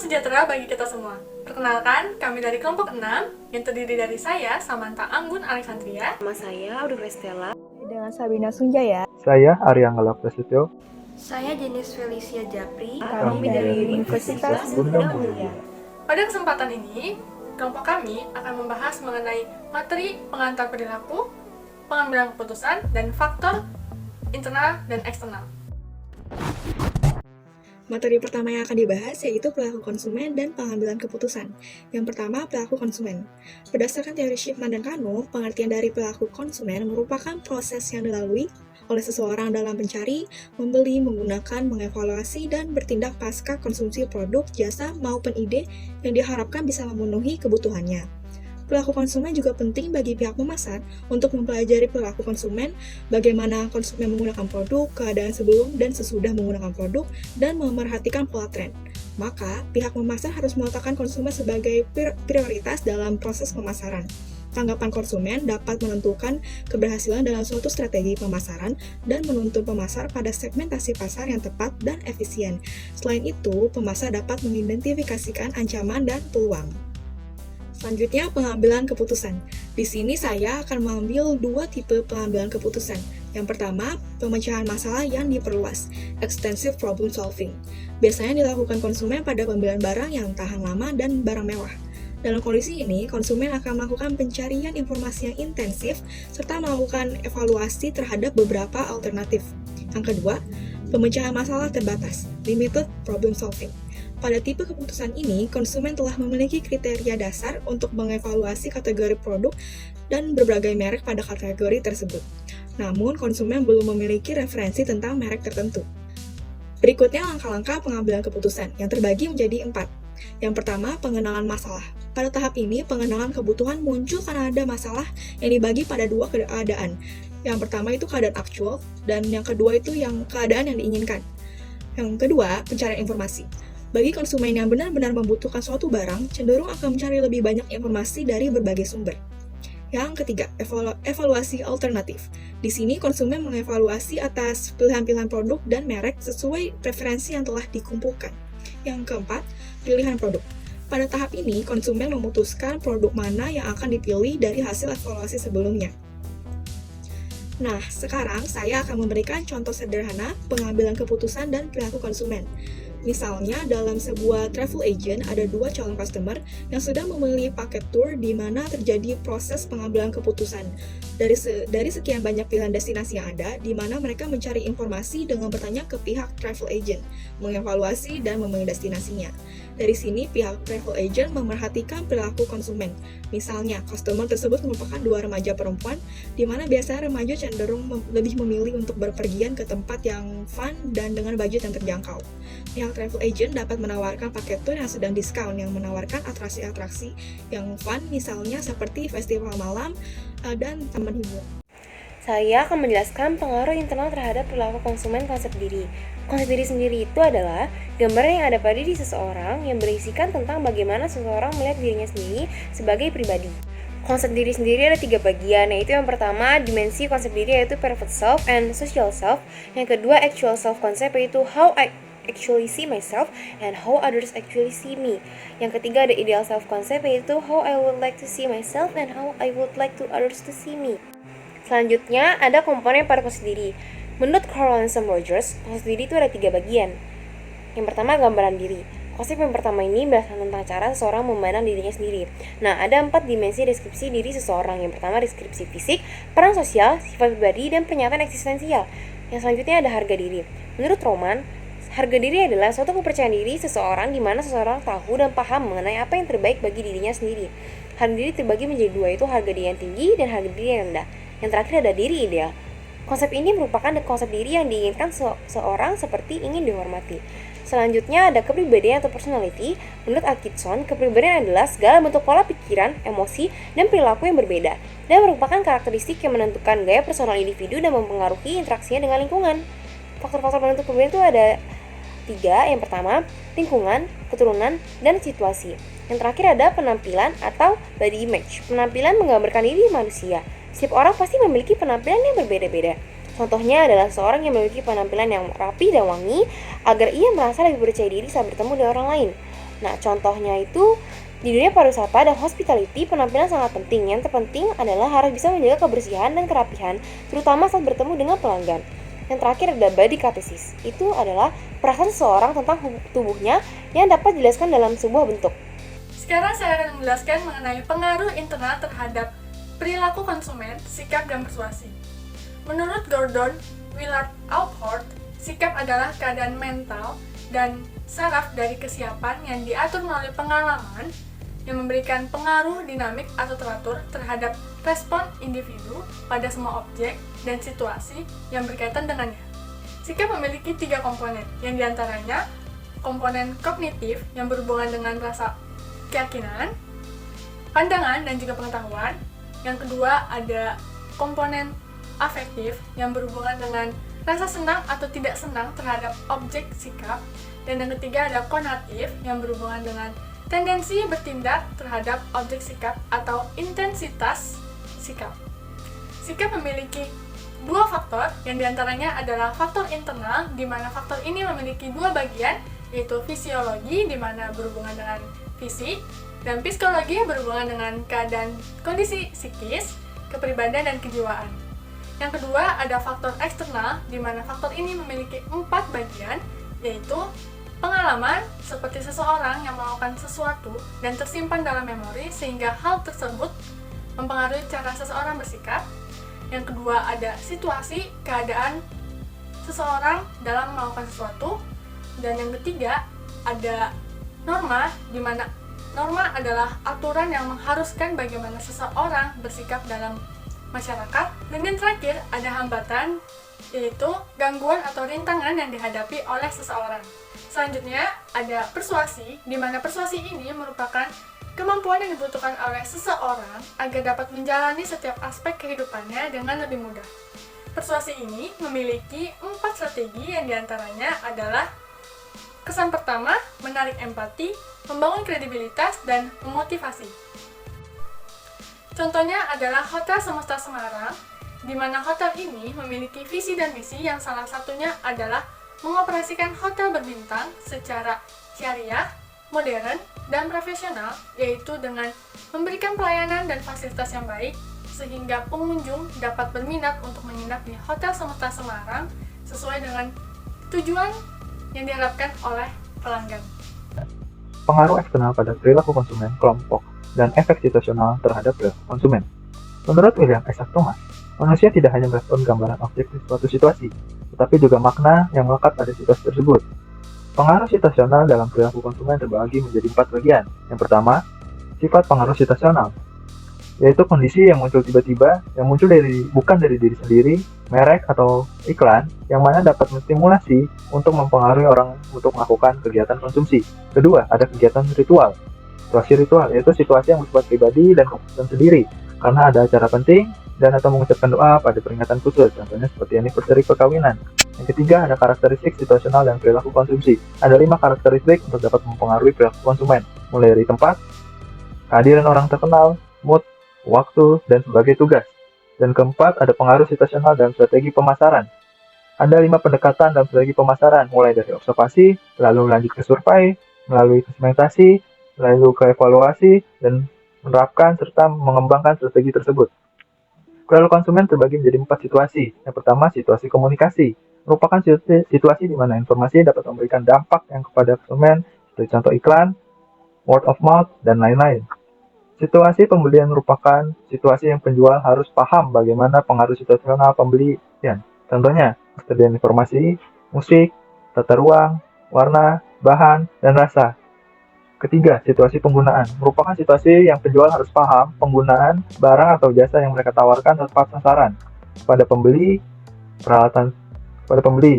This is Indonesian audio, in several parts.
sejahtera bagi kita semua. Perkenalkan, kami dari kelompok 6 yang terdiri dari saya, Samantha Anggun Alexandria. Nama saya Audrey Stella. Dengan Sabina Sunjaya. Saya Arianggala Prasetyo. Saya Jenis Felicia Japri. Kami dari Universitas Bunda Mulia. Pada kesempatan ini, kelompok kami akan membahas mengenai materi pengantar perilaku, pengambilan keputusan, dan faktor internal dan eksternal. Materi pertama yang akan dibahas yaitu perilaku konsumen dan pengambilan keputusan. Yang pertama, perilaku konsumen. Berdasarkan teori Shipman dan Kano, pengertian dari perilaku konsumen merupakan proses yang dilalui oleh seseorang dalam mencari, membeli, menggunakan, mengevaluasi, dan bertindak pasca konsumsi produk, jasa, maupun ide yang diharapkan bisa memenuhi kebutuhannya. Perilaku konsumen juga penting bagi pihak pemasar untuk mempelajari perilaku konsumen, bagaimana konsumen menggunakan produk, keadaan sebelum dan sesudah menggunakan produk, dan memerhatikan pola tren. Maka, pihak pemasar harus meletakkan konsumen sebagai prioritas dalam proses pemasaran. Tanggapan konsumen dapat menentukan keberhasilan dalam suatu strategi pemasaran dan menuntun pemasar pada segmentasi pasar yang tepat dan efisien. Selain itu, pemasar dapat mengidentifikasikan ancaman dan peluang. Selanjutnya, pengambilan keputusan. Di sini saya akan mengambil dua tipe pengambilan keputusan. Yang pertama, pemecahan masalah yang diperluas, extensive problem solving. Biasanya dilakukan konsumen pada pembelian barang yang tahan lama dan barang mewah. Dalam kondisi ini, konsumen akan melakukan pencarian informasi yang intensif serta melakukan evaluasi terhadap beberapa alternatif. Yang kedua, pemecahan masalah terbatas, limited problem solving. Pada tipe keputusan ini, konsumen telah memiliki kriteria dasar untuk mengevaluasi kategori produk dan berbagai merek pada kategori tersebut. Namun, konsumen belum memiliki referensi tentang merek tertentu. Berikutnya langkah-langkah pengambilan keputusan yang terbagi menjadi 4. Yang pertama, pengenalan masalah. Pada tahap ini, pengenalan kebutuhan muncul karena ada masalah yang dibagi pada dua keadaan. Yang pertama itu keadaan aktual, dan yang kedua itu yang keadaan yang diinginkan. Yang kedua, pencarian informasi. Bagi konsumen yang benar-benar membutuhkan suatu barang, cenderung akan mencari lebih banyak informasi dari berbagai sumber. Yang ketiga, evaluasi alternatif. Di sini, konsumen mengevaluasi atas pilihan-pilihan produk dan merek sesuai preferensi yang telah dikumpulkan. Yang keempat, pilihan produk. Pada tahap ini, konsumen memutuskan produk mana yang akan dipilih dari hasil evaluasi sebelumnya. Nah, sekarang saya akan memberikan contoh sederhana pengambilan keputusan dan perilaku konsumen. Misalnya, dalam sebuah travel agent ada dua calon customer yang sedang memilih paket tour di mana terjadi proses pengambilan keputusan. Dari sekian banyak pilihan destinasi yang ada, di mana mereka mencari informasi dengan bertanya ke pihak travel agent, mengevaluasi dan memilih destinasinya. Dari sini, pihak travel agent memerhatikan perilaku konsumen. Misalnya, customer tersebut merupakan dua remaja perempuan, di mana biasanya remaja cenderung lebih memilih untuk berpergian ke tempat yang fun dan dengan budget yang terjangkau. Pihak travel agent dapat menawarkan paket tour yang sedang diskon, yang menawarkan atraksi-atraksi yang fun, misalnya seperti festival malam dan taman hiburan. Saya akan menjelaskan pengaruh internal terhadap perilaku konsumen konsep diri. Konsep diri sendiri itu adalah gambaran yang ada pada diri seseorang yang berisikan tentang bagaimana seseorang melihat dirinya sendiri sebagai pribadi. Konsep diri sendiri ada 3 bagian, yaitu yang pertama, dimensi konsep diri yaitu private self and social self. Yang kedua, actual self concept yaitu how I actually see myself and how others actually see me. Yang ketiga, ada ideal self concept yaitu how I would like to see myself and how I would like to others to see me. Selanjutnya, ada komponen pada konsep diri. Menurut Carl Anselm Rogers, konsep diri itu ada 3 bagian. Yang pertama, gambaran diri. Konsep yang pertama ini berdasarkan tentang cara seseorang memandang dirinya sendiri. Nah, ada 4 dimensi deskripsi diri seseorang. Yang pertama, deskripsi fisik, peran sosial, sifat pribadi, dan pernyataan eksistensial. Yang selanjutnya ada harga diri. Menurut Roman, harga diri adalah suatu kepercayaan diri seseorang di mana seseorang tahu dan paham mengenai apa yang terbaik bagi dirinya sendiri. Harga diri terbagi menjadi 2, yaitu harga diri yang tinggi dan harga diri yang rendah. Yang terakhir ada diri ideal. Konsep ini merupakan konsep diri yang diinginkan seorang seperti ingin dihormati. Selanjutnya ada kepribadian atau personality. Menurut Atkinson, kepribadian adalah segala bentuk pola pikiran, emosi, dan perilaku yang berbeda, dan merupakan karakteristik yang menentukan gaya personal individu dan mempengaruhi interaksinya dengan lingkungan. Faktor-faktor penentu kepribadian itu ada 3. Yang pertama, lingkungan, keturunan, dan situasi. Yang terakhir ada penampilan atau body image. Penampilan menggambarkan diri manusia. Setiap orang pasti memiliki penampilan yang berbeda-beda. Contohnya adalah seorang yang memiliki penampilan yang rapi dan wangi agar ia merasa lebih percaya diri saat bertemu dengan orang lain. Nah, contohnya itu di dunia pariwisata dan hospitality, penampilan sangat penting. Yang terpenting adalah harus bisa menjaga kebersihan dan kerapihan, terutama saat bertemu dengan pelanggan. Yang terakhir ada body cathesis. Itu adalah perasaan seseorang tentang tubuhnya yang dapat dijelaskan dalam sebuah bentuk. Sekarang saya akan menjelaskan mengenai pengaruh internal terhadap perilaku konsumen, sikap, dan persuasi. Menurut Gordon Willard Alport, sikap adalah keadaan mental dan saraf dari kesiapan yang diatur melalui pengalaman yang memberikan pengaruh dinamik atau teratur terhadap respon individu pada semua objek dan situasi yang berkaitan dengannya. Sikap memiliki 3 komponen, yang diantaranya komponen kognitif yang berhubungan dengan rasa keyakinan, pandangan, dan juga pengetahuan. Yang kedua ada komponen afektif yang berhubungan dengan rasa senang atau tidak senang terhadap objek sikap. Dan yang ketiga ada konatif yang berhubungan dengan tendensi bertindak terhadap objek sikap atau intensitas sikap. Sikap memiliki 2 faktor, yang diantaranya adalah faktor internal, di mana faktor ini memiliki 2 bagian, yaitu fisiologi, di mana berhubungan dengan fisik, dan psikologi berhubungan dengan keadaan kondisi psikis, kepribadian, dan kejiwaan. Yang kedua ada faktor eksternal, di mana faktor ini memiliki 4 bagian, yaitu pengalaman, seperti seseorang yang melakukan sesuatu dan tersimpan dalam memori sehingga hal tersebut mempengaruhi cara seseorang bersikap. Yang kedua ada situasi, keadaan seseorang dalam melakukan sesuatu. Dan yang ketiga ada norma, di mana norma adalah aturan yang mengharuskan bagaimana seseorang bersikap dalam masyarakat. Dan yang terakhir ada hambatan, yaitu gangguan atau rintangan yang dihadapi oleh seseorang. Selanjutnya ada persuasi, di mana persuasi ini merupakan kemampuan yang dibutuhkan oleh seseorang agar dapat menjalani setiap aspek kehidupannya dengan lebih mudah. Persuasi ini memiliki 4 strategi, yang diantaranya adalah kesan pertama, menarik empati, membangun kredibilitas, dan memotivasi. Contohnya adalah Hotel Semesta Semarang, di mana hotel ini memiliki visi dan misi yang salah satunya adalah mengoperasikan hotel berbintang secara syariah, modern, dan profesional, yaitu dengan memberikan pelayanan dan fasilitas yang baik sehingga pengunjung dapat berminat untuk menginap di Hotel Semesta Semarang sesuai dengan tujuan yang diharapkan oleh pelanggan. Pengaruh eksternal pada perilaku konsumen, kelompok, dan efek situasional terhadap perilaku konsumen. Menurut William Isaac Thomas, manusia tidak hanya merespon gambaran objek di suatu situasi, tetapi juga makna yang melekat pada situasi tersebut. Pengaruh situasional dalam perilaku konsumen terbagi menjadi 4 bagian. Yang pertama, sifat pengaruh situasional, yaitu kondisi yang muncul tiba-tiba, yang muncul bukan dari diri sendiri, merek atau iklan, yang mana dapat menstimulasi untuk mempengaruhi orang untuk melakukan kegiatan konsumsi. Kedua, ada kegiatan ritual. Situasi ritual, yaitu situasi yang bersifat pribadi dan keputusan sendiri, karena ada acara penting dan atau mengucapkan doa pada peringatan khusus, contohnya seperti anniversary perkawinan. Yang ketiga, ada karakteristik situasional dan perilaku konsumsi. Ada 5 karakteristik untuk dapat mempengaruhi perilaku konsumen, mulai dari tempat, kehadiran orang terkenal, mood, waktu, dan sebagai tugas. Dan keempat, ada pengaruh situasional dan strategi pemasaran. Ada 5 pendekatan dalam strategi pemasaran, mulai dari observasi, lalu lanjut ke survei, melalui segmentasi, lalu ke evaluasi, dan menerapkan serta mengembangkan strategi tersebut. Perilaku konsumen terbagi menjadi 4 situasi. Yang pertama, situasi komunikasi. Merupakan situasi di mana informasi dapat memberikan dampak yang kepada konsumen, seperti contoh iklan, word of mouth, dan lain-lain. Situasi pembelian merupakan situasi yang penjual harus paham bagaimana pengaruh situasional pembelian. Contohnya, ketersediaan informasi, musik, tata ruang, warna, bahan, dan rasa. Ketiga, situasi penggunaan. Merupakan situasi yang penjual harus paham penggunaan barang atau jasa yang mereka tawarkan tepat sasaran pada pembeli,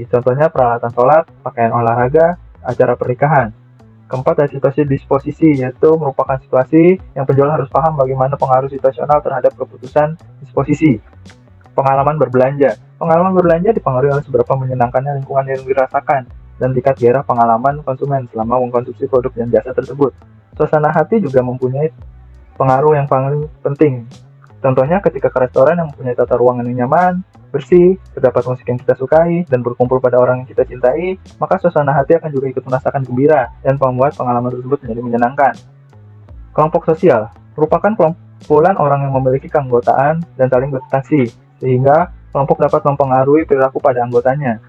contohnya peralatan sholat, pakaian olahraga, acara pernikahan. Keempat, ada situasi disposisi, yaitu merupakan situasi yang penjual harus paham bagaimana pengaruh situasional terhadap keputusan disposisi. Pengalaman berbelanja. Pengalaman berbelanja dipengaruhi oleh seberapa menyenangkannya lingkungan yang dirasakan dan tingkat gairah pengalaman konsumen selama mengkonsumsi produk dan jasa tersebut. Suasana hati juga mempunyai pengaruh yang paling penting. Contohnya ketika ke restoran yang mempunyai tata ruangan yang nyaman, bersih, terdapat musik yang kita sukai, dan berkumpul pada orang yang kita cintai, maka suasana hati akan juga ikut merasakan gembira dan membuat pengalaman tersebut menjadi menyenangkan. Kelompok sosial merupakan kumpulan orang yang memiliki keanggotaan dan saling berinteraksi, sehingga kelompok dapat mempengaruhi perilaku pada anggotanya.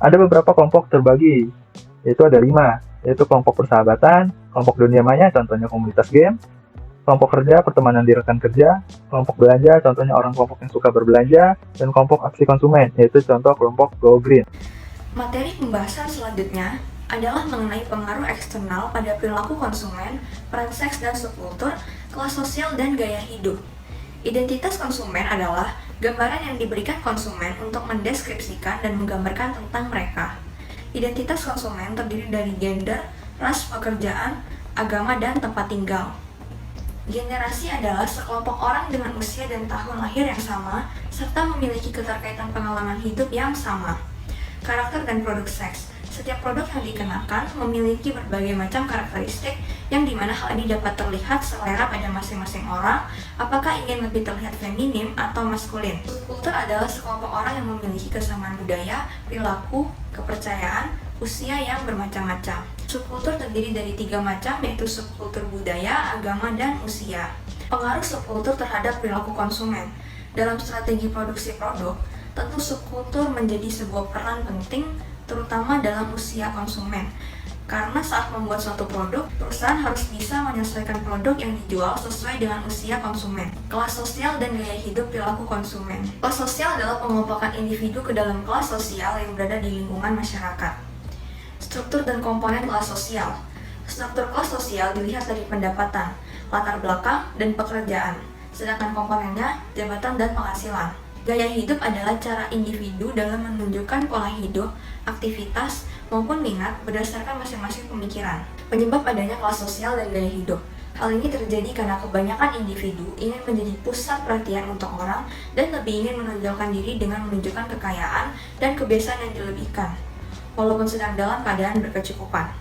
Ada beberapa kelompok terbagi, yaitu ada 5, yaitu kelompok persahabatan, kelompok dunia maya, contohnya komunitas game, kelompok kerja, pertemanan di rekan kerja, kelompok belanja, contohnya orang kelompok yang suka berbelanja, dan kelompok aksi konsumen, yaitu contoh kelompok Go Green. Materi pembahasan selanjutnya adalah mengenai pengaruh eksternal pada perilaku konsumen, peran seks dan subkultur, kelas sosial, dan gaya hidup. Identitas konsumen adalah gambaran yang diberikan konsumen untuk mendeskripsikan dan menggambarkan tentang mereka. Identitas konsumen terdiri dari gender, ras, pekerjaan, agama, dan tempat tinggal. Generasi adalah sekelompok orang dengan usia dan tahun lahir yang sama, serta memiliki keterkaitan pengalaman hidup yang sama. Karakter dan produk seks. Setiap produk yang dikenakan memiliki berbagai macam karakteristik yang dimana hal ini dapat terlihat selera pada masing-masing orang, apakah ingin lebih terlihat feminim atau maskulin. Subkultur adalah sekelompok orang yang memiliki kesamaan budaya, perilaku, kepercayaan, usia yang bermacam-macam. Subkultur terdiri dari 3 macam, yaitu subkultur budaya, agama, dan usia. Pengaruh subkultur terhadap perilaku konsumen. Dalam strategi produksi produk, tentu subkultur menjadi sebuah peran penting, terutama dalam usia konsumen. Karena saat membuat suatu produk, perusahaan harus bisa menyesuaikan produk yang dijual sesuai dengan usia konsumen. Kelas sosial dan gaya hidup perilaku konsumen. Kelas sosial adalah pengelompokan individu ke dalam kelas sosial yang berada di lingkungan masyarakat. Struktur dan komponen kelas sosial. Struktur kelas sosial dilihat dari pendapatan, latar belakang, dan pekerjaan, sedangkan komponennya jabatan dan penghasilan. Gaya hidup adalah cara individu dalam menunjukkan pola hidup, aktivitas, maupun minat berdasarkan masing-masing pemikiran. Penyebab adanya kelas sosial dan gaya hidup. Hal ini terjadi karena kebanyakan individu ingin menjadi pusat perhatian untuk orang dan lebih ingin menonjolkan diri dengan menunjukkan kekayaan dan kebiasaan yang dilebihkan, walaupun sedang dalam keadaan berkecukupan.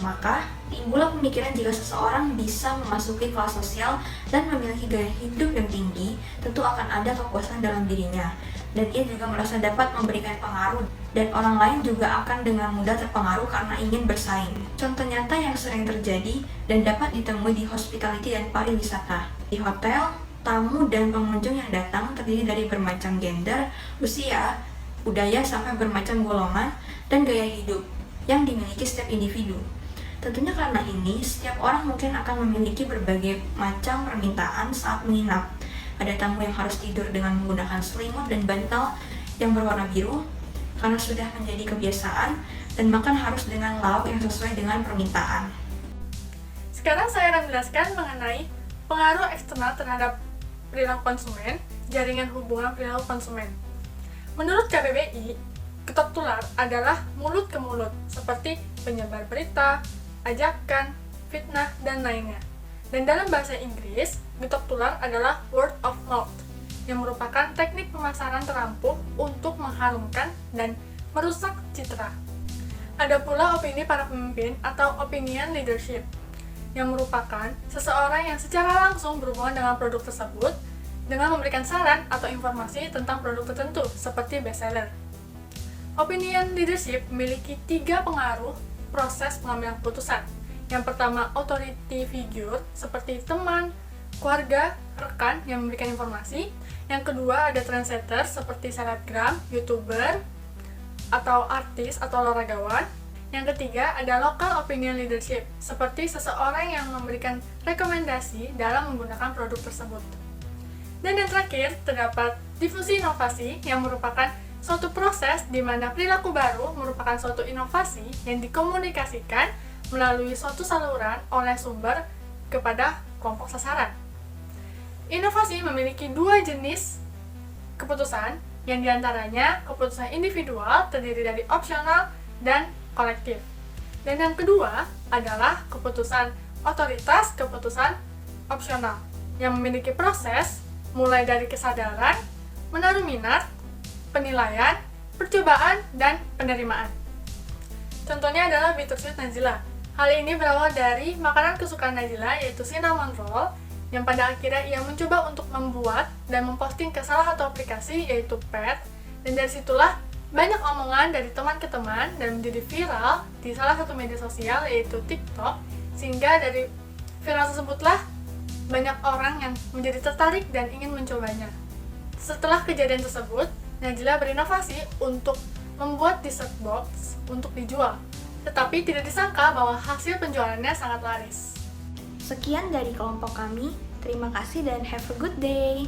Maka, timbullah pemikiran jika seseorang bisa memasuki kelas sosial dan memiliki gaya hidup yang tinggi, tentu akan ada kepuasan dalam dirinya, dan ia juga merasa dapat memberikan pengaruh, dan orang lain juga akan dengan mudah terpengaruh karena ingin bersaing. Contoh nyata yang sering terjadi dan dapat ditemui di hospitality dan pariwisata. Di hotel, tamu dan pengunjung yang datang terdiri dari bermacam gender, usia, budaya, sampai bermacam golongan dan gaya hidup yang dimiliki setiap individu. Tentunya karena ini, setiap orang mungkin akan memiliki berbagai macam permintaan saat menginap. Ada tamu yang harus tidur dengan menggunakan selimut dan bantal yang berwarna biru karena sudah menjadi kebiasaan, dan makan harus dengan lauk yang sesuai dengan permintaan. Sekarang saya akan menjelaskan mengenai pengaruh eksternal terhadap perilaku konsumen, jaringan hubungan perilaku konsumen. Menurut KBBI, getok tular adalah mulut ke mulut, seperti penyebar berita, ajakan, fitnah, dan lainnya. Dan dalam bahasa Inggris, getok tular adalah word of mouth, yang merupakan teknik pemasaran terampung untuk mengharumkan dan merusak citra. Ada pula opini para pemimpin atau opinion leadership, yang merupakan seseorang yang secara langsung berhubungan dengan produk tersebut dengan memberikan saran atau informasi tentang produk tertentu, seperti bestseller. Opinion leadership memiliki 3 pengaruh proses pengambilan keputusan. Yang pertama, authority figure seperti teman, keluarga, rekan yang memberikan informasi. Yang kedua, ada trendsetter seperti selebgram, youtuber, atau artis atau olahragawan. Yang ketiga, ada local opinion leadership seperti seseorang yang memberikan rekomendasi dalam menggunakan produk tersebut. Dan yang terakhir, terdapat difusi inovasi yang merupakan suatu proses di mana perilaku baru merupakan suatu inovasi yang dikomunikasikan melalui suatu saluran oleh sumber kepada kelompok sasaran. Inovasi memiliki 2 jenis keputusan, yang diantaranya keputusan individual terdiri dari opsional dan kolektif. Dan yang kedua adalah keputusan otoritas, keputusan opsional, yang memiliki proses mulai dari kesadaran, menaruh minat, penilaian, percobaan, dan penerimaan. Contohnya adalah Bittersweet Najila. Hal ini berawal dari makanan kesukaan Najila, yaitu cinnamon roll, yang pada akhirnya ia mencoba untuk membuat dan memposting ke salah satu aplikasi, yaitu Pet, Dan dari situlah banyak omongan dari teman ke teman dan menjadi viral di salah satu media sosial yaitu TikTok, sehingga dari viral tersebutlah banyak orang yang menjadi tertarik dan ingin mencobanya. Setelah kejadian tersebut, Najla berinovasi untuk membuat dessert box untuk dijual. Tetapi tidak disangka bahwa hasil penjualannya sangat laris. Sekian dari kelompok kami. Terima kasih dan have a good day.